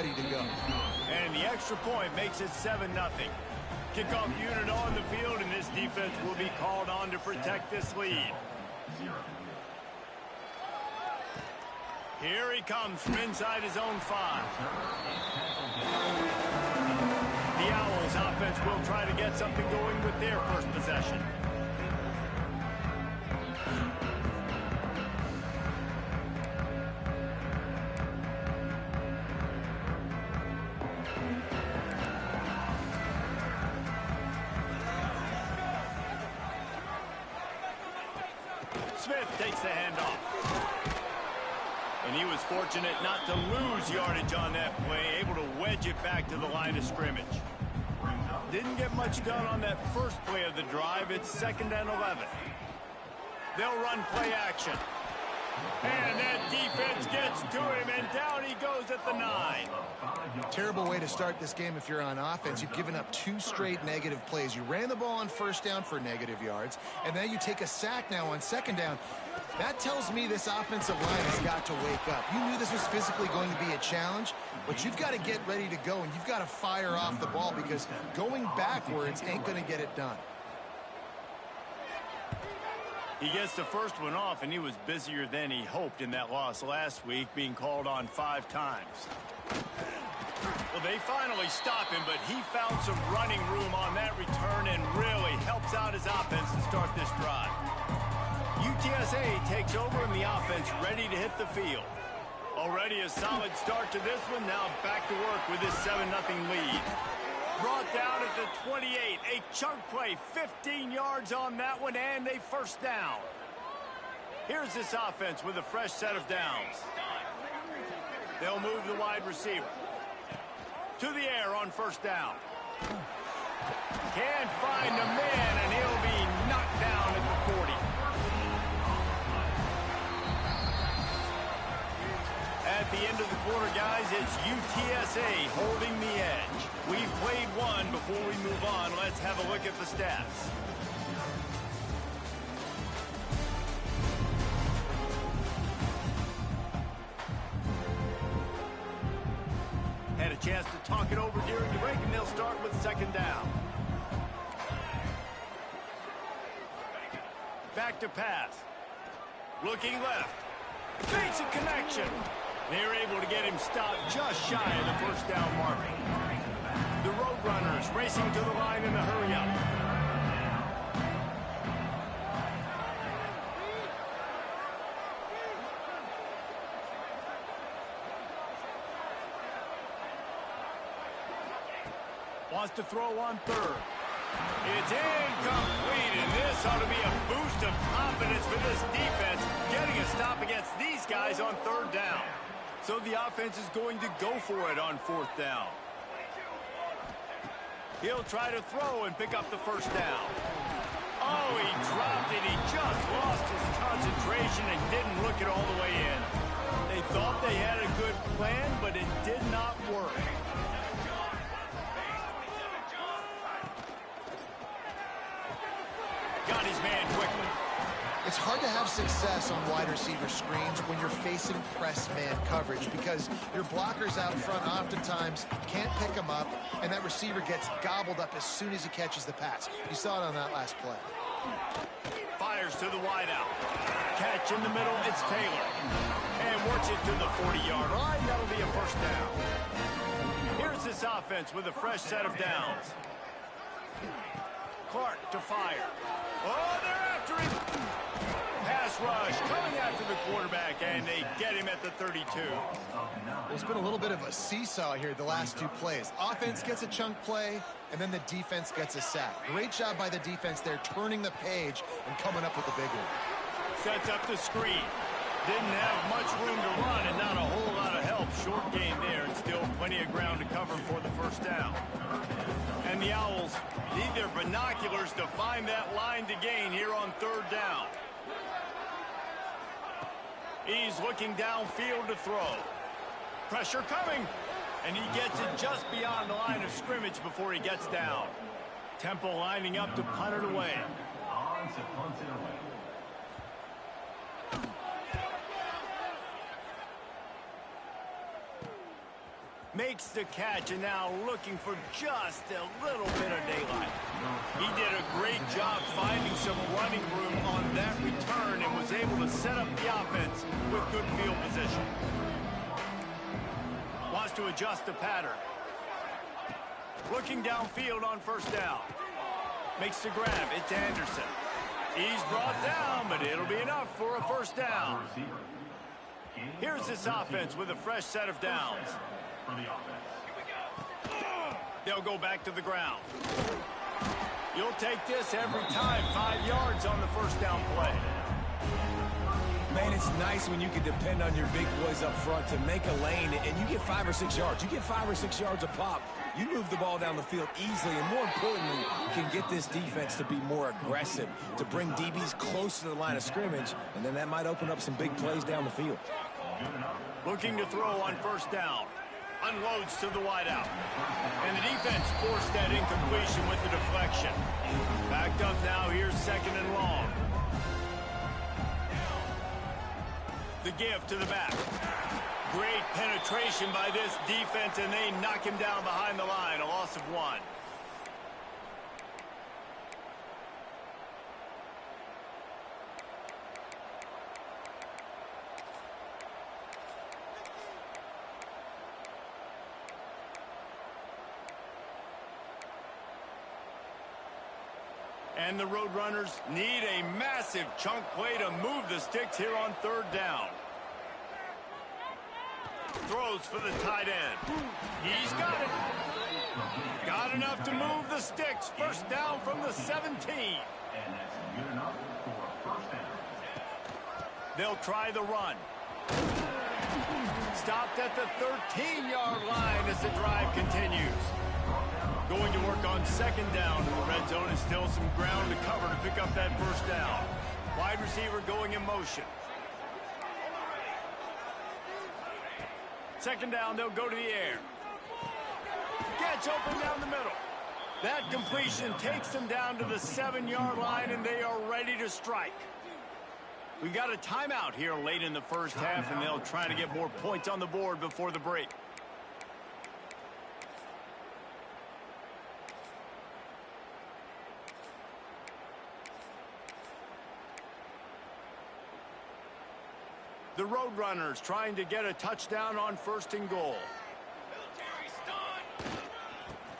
ready to go. And the extra point makes it 7-0. Kickoff unit on the field, and this defense will be called on to protect this lead. Here he comes from inside his own 5. The Owls offense will try to get something going with their first possession. Smith takes the handoff. And he was fortunate not to lose yardage on that play, able to wedge it back to the line of scrimmage. Didn't get much done on that first play of the drive. It's 2nd and 11. They'll run play action. And that defense gets to him, and down he goes at the 9. Terrible way to start this game if you're on offense. You've given up 2 straight negative plays. You ran the ball on first down for negative yards, and then you take a sack now on second down. That tells me this offensive line has got to wake up. You knew this was physically going to be a challenge, but you've got to get ready to go, and you've got to fire off the ball because going backwards ain't going to get it done. He gets the first one off, and he was busier than he hoped in that loss last week, being called on 5 times. Well, they finally stop him, but he found some running room on that return and really helps out his offense to start this drive. UTSA takes over, and the offense ready to hit the field. Already a solid start to this one. Now back to work with this 7-0 lead. Brought down at the 28. A chunk play, 15 yards on that one, and a first down. Here's this offense with a fresh set of downs. They'll move the wide receiver to the air on first down. Can't find the man, and he'll be knocked down at the 40. At the end of the quarter, guys, it's UTSA holding the edge. We've played one. Before we move on, let's have a look at the stats. Had a chance to talk it over during the break, and they'll start with second down. Back to pass. Looking left. Makes a connection. They're able to get him stopped just shy of the first down mark. The Roadrunners racing to the line in a hurry-up. Wants to throw on third. It's incomplete, and this ought to be a boost of confidence for this defense, getting a stop against these guys on third down. So the offense is going to go for it on fourth down. He'll try to throw and pick up the first down. Oh, he dropped it. He just lost his concentration and didn't look it all the way in. They thought they had a good plan, but it did not work. Got his man quickly. It's hard to have success on wide receiver screens when you're facing press man coverage because your blockers out front oftentimes can't pick them up, and that receiver gets gobbled up as soon as he catches the pass. You saw it on that last play. Fires to the wideout. Catch in the middle, it's Taylor. And works it to the 40-yard line. That'll be a first down. Here's this offense with a fresh set of downs. Clark to fire. Oh, they're after him. Pass rush coming after the quarterback, and they get him at the 32. Well, it's been a little bit of a seesaw here the last 2 plays. Offense gets a chunk play, and then the defense gets a sack. Great job by the defense there, turning the page and coming up with the big one. Sets up the screen. Didn't have much room to run and not a whole lot of help. Short gain there, and still plenty of ground to cover for the first down. And the Owls need their binoculars to find that line to gain here on third down. He's looking downfield to throw. Pressure coming. And he gets it just beyond the line of scrimmage before he gets down. Temple lining up to punt it away. Makes the catch and now looking for just a little bit of daylight. He did a great job finding some running room on that return and was able to set up the offense with good field position. Wants to adjust the pattern. Looking downfield on first down. Makes the grab. It's Anderson. He's brought down, but it'll be enough for a first down. Here's this offense with a fresh set of downs. They'll go back to the ground. You'll take this every time. 5 yards on the first down play. Man, it's nice when you can depend on your big boys up front to make a lane, and you get 5 or 6 yards. You get 5 or 6 yards a pop. You move the ball down the field easily, and more importantly, you can get this defense to be more aggressive, to bring DBs close to the line of scrimmage, and then that might open up some big plays down the field. Looking to throw on first down. Unloads to the wideout. And the defense forced that incompletion with the deflection. Backed up now, here's second and long. The give to the back. Great penetration by this defense, and they knock him down behind the line. A loss of 1. And the Roadrunners need a massive chunk play to move the sticks here on third down. Throws for the tight end. He's got it. Got enough to move the sticks. First down from the 17. They'll try the run. Stopped at the 13-yard line as the drive continues. Going to work on second down in the red zone, and still some ground to cover to pick up that first down. Wide receiver going in motion. Second down, they'll go to the air. Gets open down the middle. That completion takes them down to the 7-yard line, and they are ready to strike. We got a timeout here late in the first half, and they'll try to get more points on the board before the break. The Roadrunners trying to get a touchdown on first and goal.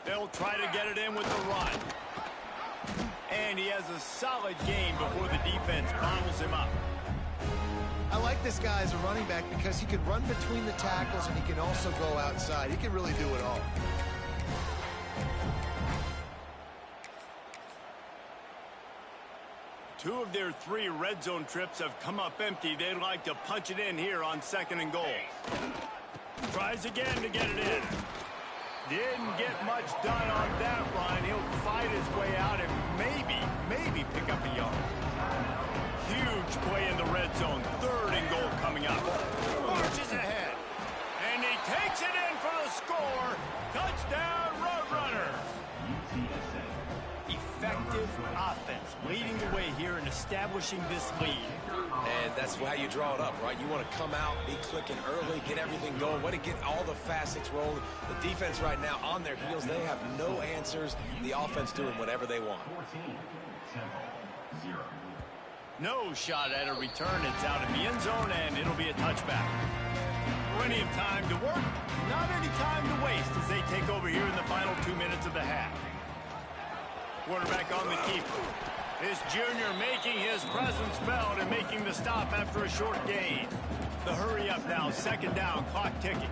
They'll try to get it in with the run. And he has a solid game before the defense bottles him up. I like this guy as a running back because he can run between the tackles and he can also go outside. He can really do it all. Two of their 3 red zone trips have come up empty. They'd like to punch it in here on second and goal. Tries again to get it in. Didn't get much done on that run. He'll fight his way out and maybe pick up a yard. Huge play in the red zone. Third and goal coming up. Marches ahead. And he takes it in for the score. Touchdown, Roadrunners. Effective offense leading the way here and establishing this lead. And that's how you draw it up, right? You want to come out, be clicking early, get everything going, want to get all the facets rolling. The defense right now on their heels, they have no answers. The offense doing whatever they want. No shot at a return. It's out in the end zone, and it'll be a touchback. Plenty of time to work, not any time to waste as they take over here in the final 2 minutes of the half. Quarterback on the keeper. This junior making his presence felt and making the stop after a short gain. The hurry up now, second down, clock ticking.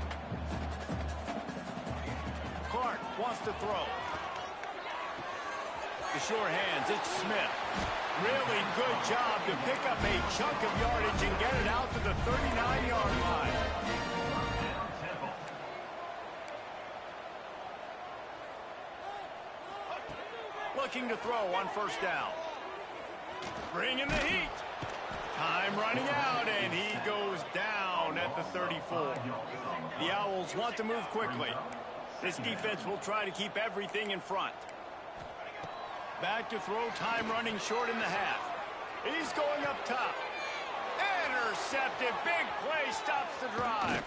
Clark wants to throw. The sure hands, it's Smith. Really good job to pick up a chunk of yardage and get it out to the 39-yard line. Looking to throw on first down. Bringing the heat. Time running out, and he goes down at the 34. The Owls want to move quickly. This defense will try to keep everything in front. Back to throw, time running short in the half. He's going up top. Intercepted, big play, stops the drive.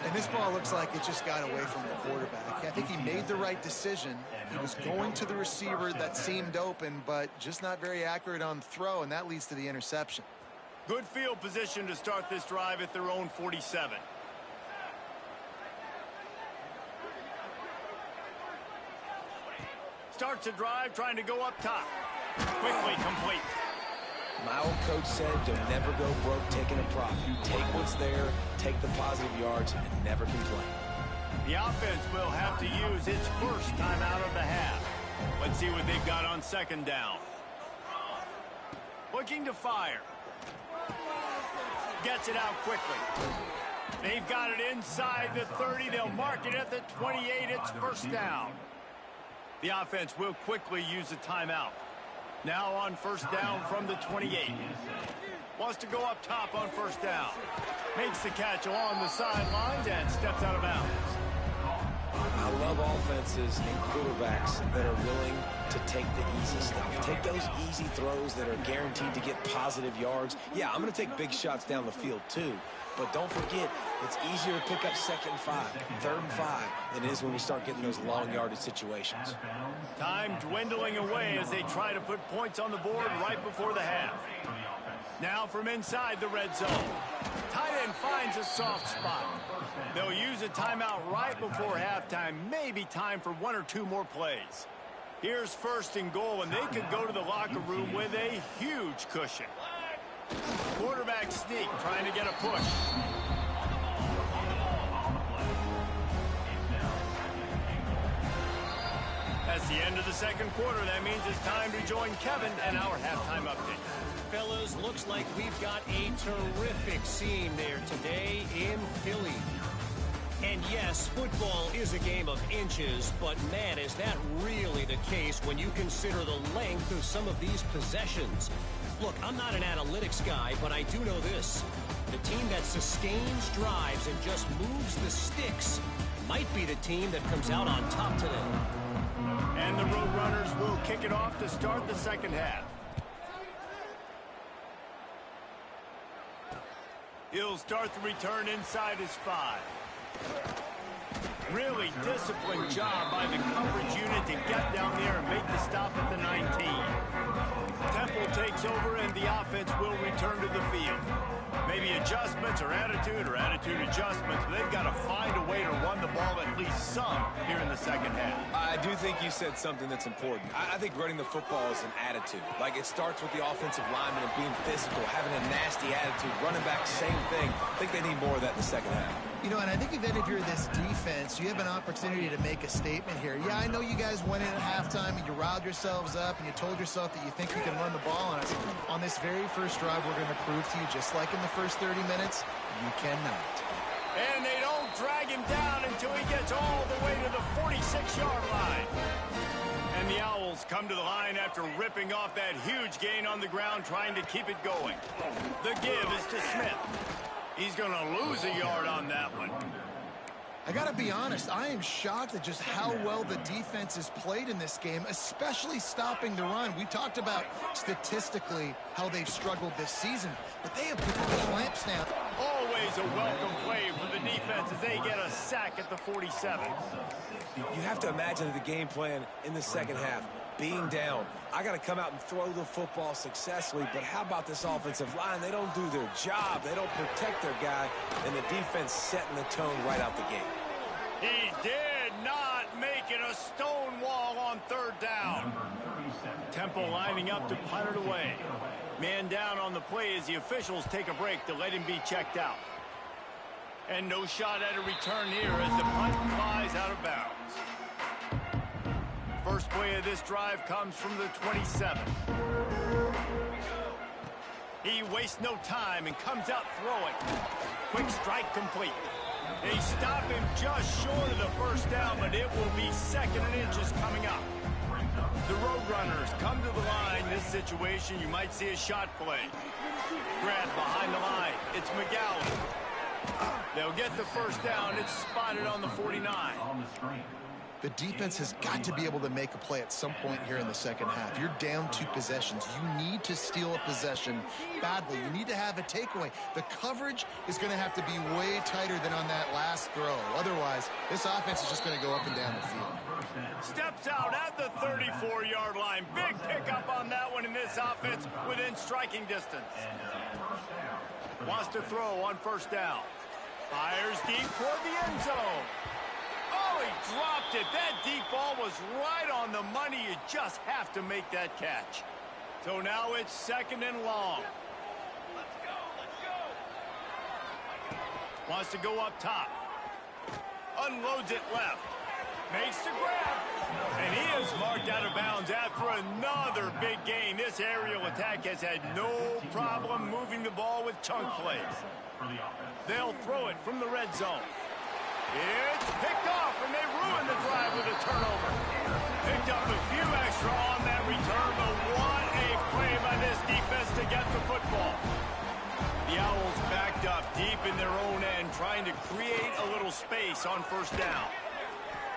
And this ball looks like it just got away from the quarterback. I think he made the right decision. He was going to the receiver that seemed open, but just not very accurate on the throw, and that leads to the interception. Good field position to start this drive at their own 47. Starts a drive trying to go up top. Quickly complete. My old coach said you'll never go broke taking a profit. Take what's there, take the positive yards, and never complain. The offense will have to use its first timeout of the half. Let's see what they've got on second down. Looking to fire. Gets it out quickly. They've got it inside the 30. They'll mark it at the 28. It's first down. The offense will quickly use a timeout. Now on first down from the 28. Wants to go up top on first down. Makes the catch along the sidelines and steps out of bounds. I love offenses and quarterbacks that are willing to take the easy stuff. Take those easy throws that are guaranteed to get positive yards. Yeah, I'm going to take big shots down the field too. But don't forget, it's easier to pick up 2nd and 5, 3rd and 5 than it is when we start getting those long yardage situations. Time dwindling away as they try to put points on the board right before the half. Now from inside the red zone. Tight end finds a soft spot. They'll use a timeout right before halftime. Maybe time for 1 or 2 more plays. Here's first and goal, and they could go to the locker room with a huge cushion. Quarterback sneak, trying to get a push. That's the end of the second quarter. That means it's time to join Kevin and our halftime update. Fellas, looks like we've got a terrific scene there today in Philly. And yes, football is a game of inches, but man, is that really the case when you consider the length of some of these possessions. Look, I'm not an analytics guy, but I do know this. The team that sustains drives and just moves the sticks might be the team that comes out on top today. And the Roadrunners will kick it off to start the second half. He'll start the return inside his 5. Really disciplined job by the coverage unit to get down there and make the stop at the 19. Temple takes over and the offense will return to the field. Maybe adjustments or attitude adjustments, but they've got to find a way to run the ball at least some here in the second half. I do think you said something that's important. I think running the football is an attitude. Like, it starts with the offensive lineman and being physical, having a nasty attitude. Running back, same thing. I think they need more of that in the second half. You know, and I think that if you're this defense, you have an opportunity to make a statement here. Yeah, I know you guys went in at halftime and you riled yourselves up and you told yourself that you think you can run the ball on us. On this very first drive, we're going to prove to you, just like in the first 30 minutes, you cannot. And they don't drag him down until he gets all the way to the 46-yard line. And the Owls come to the line after ripping off that huge gain on the ground, trying to keep it going. The give is to Smith. He's going to lose a yard on that one. I got to be honest, I am shocked at just how well the defense has played in this game, especially stopping the run. We talked about statistically how they've struggled this season, but they have put the clamps now. Always a welcome play for the defense as they get a sack at the 47. You have to imagine the game plan in the second half. Being down, I got to come out and throw the football successfully, but how about this offensive line? They don't do their job. They don't protect their guy, and the defense setting the tone right out the gate. He did not make it a stone wall on third down. Temple lining up to punt it away. Man down on the play as the officials take a break to let him be checked out. And no shot at a return here as the punt flies out of bounds. First play of this drive comes from the 27. He wastes no time and comes out throwing. Quick strike complete. They stop him just short of the first down, but it will be 2nd and inches coming up. The Roadrunners come to the line. This situation, you might see a shot play. Grab behind the line. It's McGowan. They'll get the first down. It's spotted on the 49. The defense has got to be able to make a play at some point here in the second half. You're down 2 possessions. You need to steal a possession badly. You need to have a takeaway. The coverage is going to have to be way tighter than on that last throw. Otherwise, this offense is just going to go up and down the field. Steps out at the 34-yard line. Big pickup on that one in this offense within striking distance. Wants to throw on first down. Fires deep toward the end zone. Oh, he dropped it. That deep ball was right on the money. You just have to make that catch. So now it's 2nd and long. Wants to go up top. Unloads it left. Makes the grab. And he is marked out of bounds after another big gain. This aerial attack has had no problem moving the ball with chunk plays. They'll throw it from the red zone. It's picked off, and they ruin the drive with a turnover. Picked up a few extra on that return, but what a play by this defense to get the football. The Owls backed up deep in their own end, trying to create a little space on first down.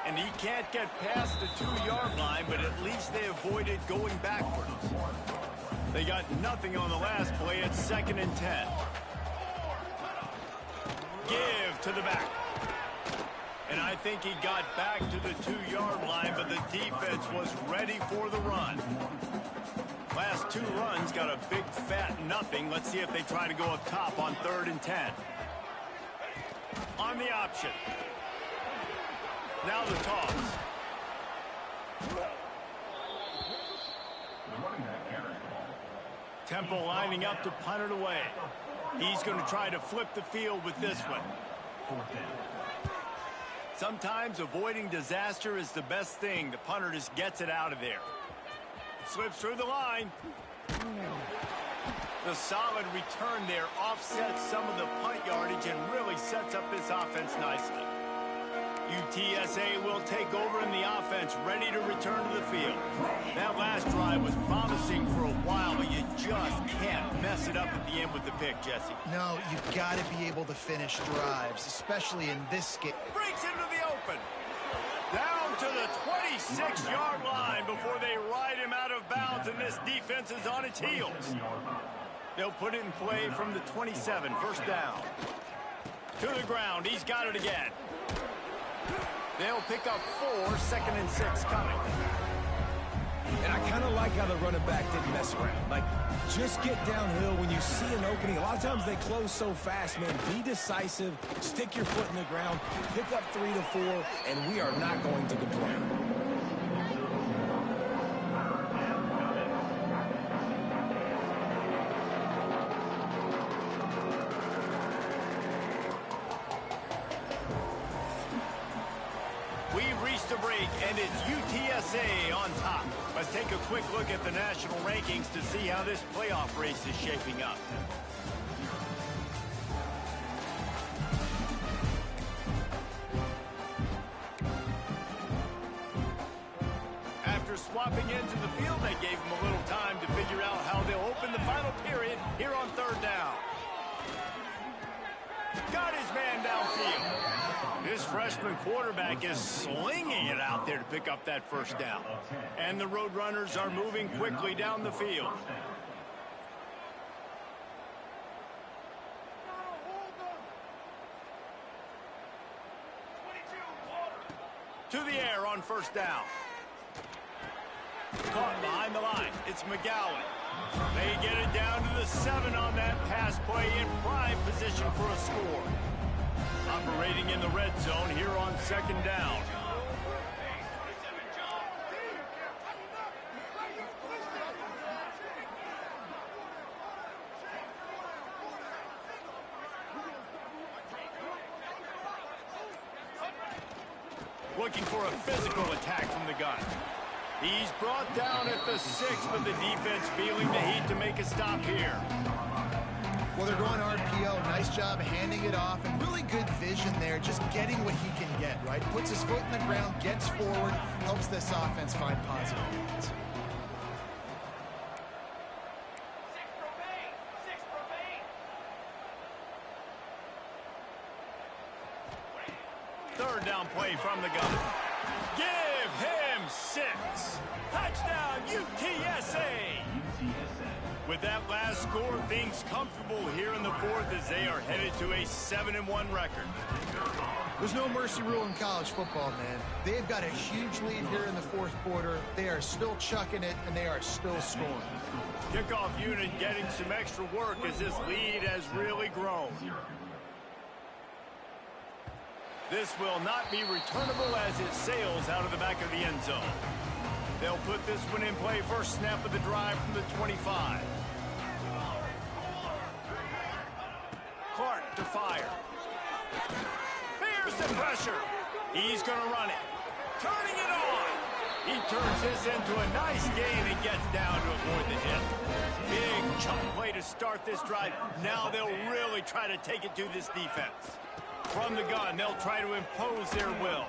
And he can't get past the 2-yard line, but at least they avoided going backwards. They got nothing on the last play. It's 2nd and 10. Give to the back. And I think he got back to the 2-yard line, but the defense was ready for the run. Last 2 runs got a big fat nothing. Let's see if they try to go up top on 3rd and 10. On the option. Now the toss. Temple lining up to punt it away. He's going to try to flip the field with this one. Sometimes avoiding disaster is the best thing. The punter just gets it out of there. Slips through the line. The solid return there offsets some of the punt yardage and really sets up this offense nicely. UTSA will take over in the offense, ready to return to the field. That last drive was promising for a while, but you just can't mess it up at the end with the pick, Jesse. No, you've got to be able to finish drives, especially in this game. Breaks into the open. Down to the 26-yard line before they ride him out of bounds, and this defense is on its heels. They'll put it in play from the 27, first down. To the ground, he's got it again. They'll pick up 4, 2nd and 6 coming. And I kind of like how the running back didn't mess around. Like, just get downhill when you see an opening. A lot of times they close so fast, man. Be decisive, stick your foot in the ground, pick up 3 to 4, and we are not going to complain. And it's UTSA on top. Let's take a quick look at the national rankings to see how this playoff race is shaping up. After swapping into the field, they gave them a little time to figure out how they'll open the final period here on 3rd down. Got his man downfield. This freshman quarterback is slinging it out there to pick up that first down. And the Roadrunners are moving quickly down the field. To the air on first down. Caught behind the line. It's McGowan. They get it down to the 7 on that pass play in prime position for a score. Operating in the red zone here on 2nd down. Looking for a physical attack from the gun. He's brought down at the 6, but the defense feeling the heat to make a stop here. Well, they're going RPO. Nice job handing it off, and really good vision there, just getting what he can get, right? Puts his foot in the ground, gets forward, helps this offense find positive units. Third down play from the gun. Give him 6. Touchdown, UTSA. With that last score, things comfortable here in the fourth as they are headed to a 7-1 record. There's no mercy rule in college football, man. They've got a huge lead here in the fourth quarter. They are still chucking it, and they are still scoring. Kickoff unit getting some extra work as this lead has really grown. This will not be returnable as it sails out of the back of the end zone. They'll put this one in play first snap of the drive from the 25. Clark to fire. Fears the pressure. He's going to run it. Turning it on. He turns this into a nice gain and gets down to avoid the hit. Big chunk play to start this drive. Now they'll really try to take it to this defense. From the gun, they'll try to impose their will.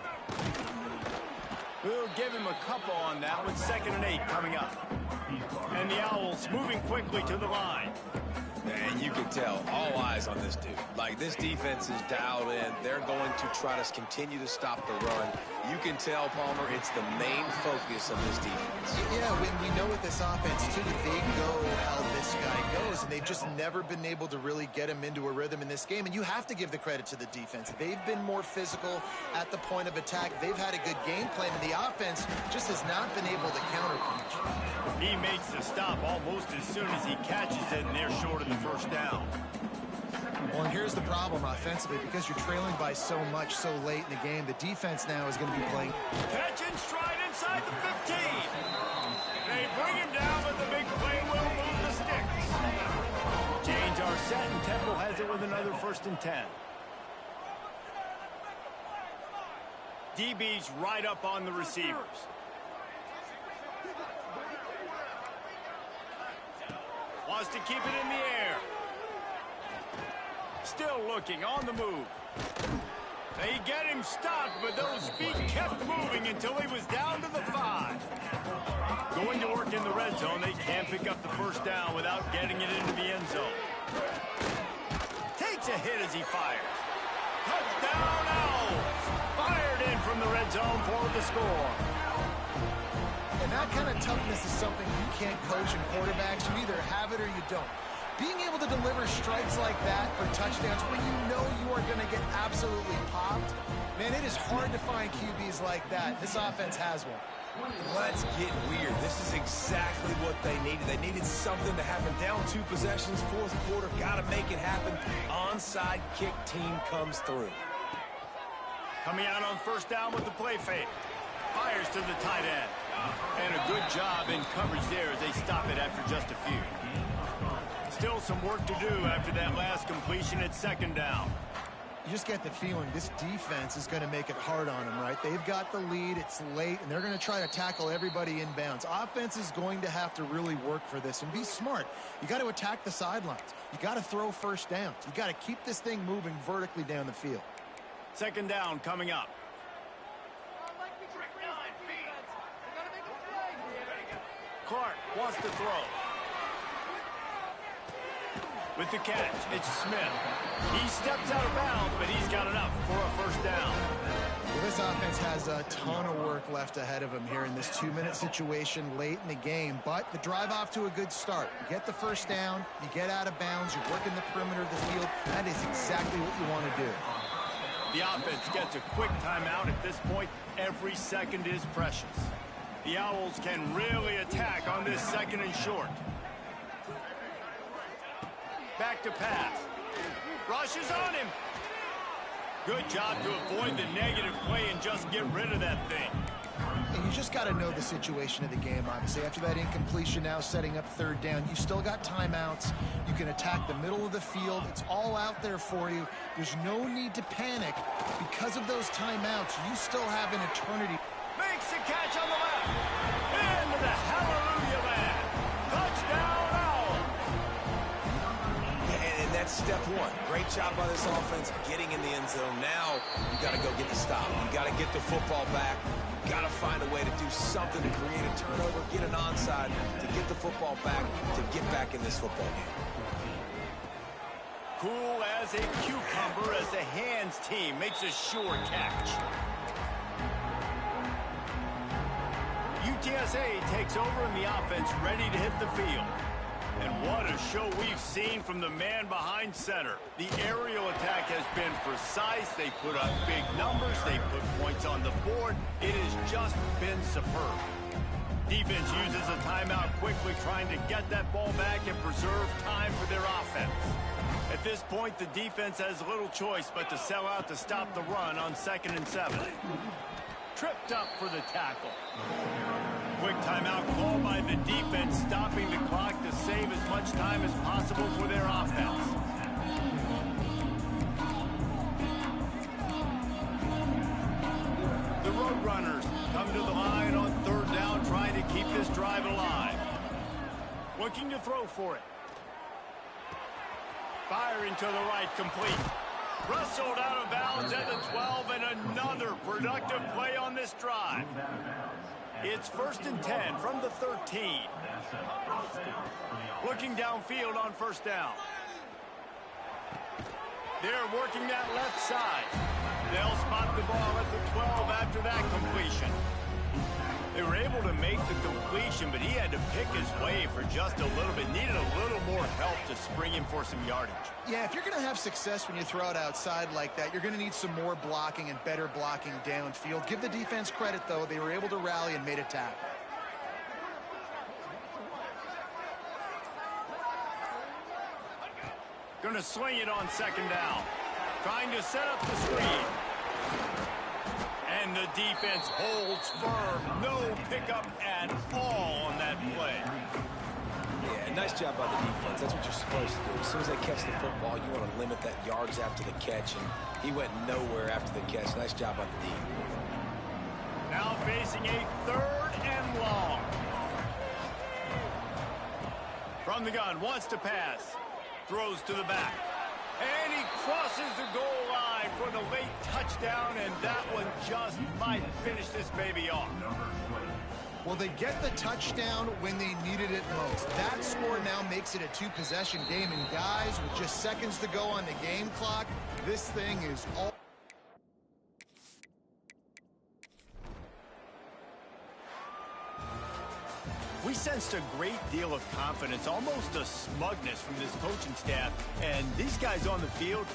We'll give him a couple on that with 2nd and 8 coming up. And the Owls moving quickly to the line. And you can tell, all eyes on this dude. Like, this defense is dialed in. They're going to try to continue to stop the run. You can tell, Palmer, it's the main focus of this defense. Yeah, we know with this offense, too, that they go how this guy goes, and they've just never been able to really get him into a rhythm in this game, and you have to give the credit to the defense. They've been more physical at the point of attack. They've had a good game plan, and the offense just has not been able to counterpunch. He makes the stop almost as soon as he catches it, and they're short of the first down. Well, and here's the problem offensively. Because you're trailing by so much so late in the game, the defense now is going to be playing. Catch and stride inside the 15. They bring him down, but the big play will move the sticks. Chains are set, and Temple has it with another 1st and 10. DB's right up on the receivers. Wants to keep it in the air. Still looking on the move. They get him stopped, but those feet kept moving until he was down to the 5. Going to work in the red zone, they can't pick up the first down without getting it into the end zone. Takes a hit as he fires. Touchdown Owls! Fired in from the red zone for the score. And that kind of toughness is something you can't coach in quarterbacks. You either have it or you don't. Being able to deliver strikes like that for touchdowns when you know you are going to get absolutely popped, man, it is hard to find QBs like that. This offense has one. Let's get weird. This is exactly what they needed. They needed something to happen. Down 2 possessions, fourth quarter, got to make it happen. Onside kick team comes through. Coming out on first down with the play fake. Fires to the tight end. And a good job in coverage there as they stop it after just a few. Still some work to do after that last completion at 2nd down. You just get the feeling this defense is going to make it hard on them, right? They've got the lead, it's late, and they're going to try to tackle everybody inbounds. Offense is going to have to really work for this and be smart. You got to attack the sidelines. You got to throw first downs. You got to keep this thing moving vertically down the field. 2nd down coming up. Clark wants to throw. With the catch, it's Smith. He steps out of bounds, but he's got enough for a first down. Well, this offense has a ton of work left ahead of them here in this 2-minute situation late in the game, but the drive off to a good start. You get the first down, you get out of bounds, you're working the perimeter of the field. That is exactly what you want to do. The offense gets a quick timeout at this point. Every second is precious. The Owls can really attack on this 2nd and short. Back to pass. Rushes on him. Good job to avoid the negative play and just get rid of that thing. And you just got to know the situation of the game, obviously. After that incompletion now setting up 3rd down, you still got timeouts. You can attack the middle of the field. It's all out there for you. There's no need to panic. Because of those timeouts, you still have an eternity. Makes the catch on the left. Into the hallelujah land. Touchdown Owls. And that's step 1. Great job by this offense getting in the end zone. Now you got to go get the stop. You got to get the football back. You got to find a way to do something to create a turnover, get an onside, to get the football back, to get back in this football game. Cool as a cucumber as the hands team makes a sure catch. UTSA takes over in the offense, ready to hit the field. And what a show we've seen from the man behind center. The aerial attack has been precise. They put up big numbers. They put points on the board. It has just been superb. Defense uses a timeout quickly, trying to get that ball back and preserve time for their offense. At this point, the defense has little choice but to sell out to stop the run on 2nd and 7. Tripped up for the tackle. Quick timeout called by the defense, stopping the clock to save as much time as possible for their offense. The Roadrunners come to the line on 3rd down, trying to keep this drive alive. Looking to throw for it. Firing to the right, complete. Wrestled out of bounds at the 12, and another productive play on this drive. It's 1st and 10 from the 13. Looking downfield on 1st down. They're working that left side. They'll spot the ball at the 12 after that completion. They were able to make the completion, but he had to pick his way for just a little bit. Needed a little more help to spring him for some yardage. Yeah, if you're going to have success when you throw it outside like that, you're going to need some more blocking and better blocking downfield. Give the defense credit, though. They were able to rally and made a tackle. Going to sling it on 2nd down. Trying to set up the screen. And the defense holds firm. No pickup at all on that play. Yeah, nice job by the defense. That's what you're supposed to do. As soon as they catch the football, you want to limit that yards after the catch, and he went nowhere after the catch. Nice job by the D. Now facing a 3rd and long. From the gun, wants to pass. Throws to the back. And he crosses the goal line for the late touchdown, and that one just might finish this baby off. Well, they get the touchdown when they needed it most. That score now makes it a 2-possession game, and guys, with just seconds to go on the game clock, this thing is all... We sensed a great deal of confidence, almost a smugness from this coaching staff. And these guys on the field,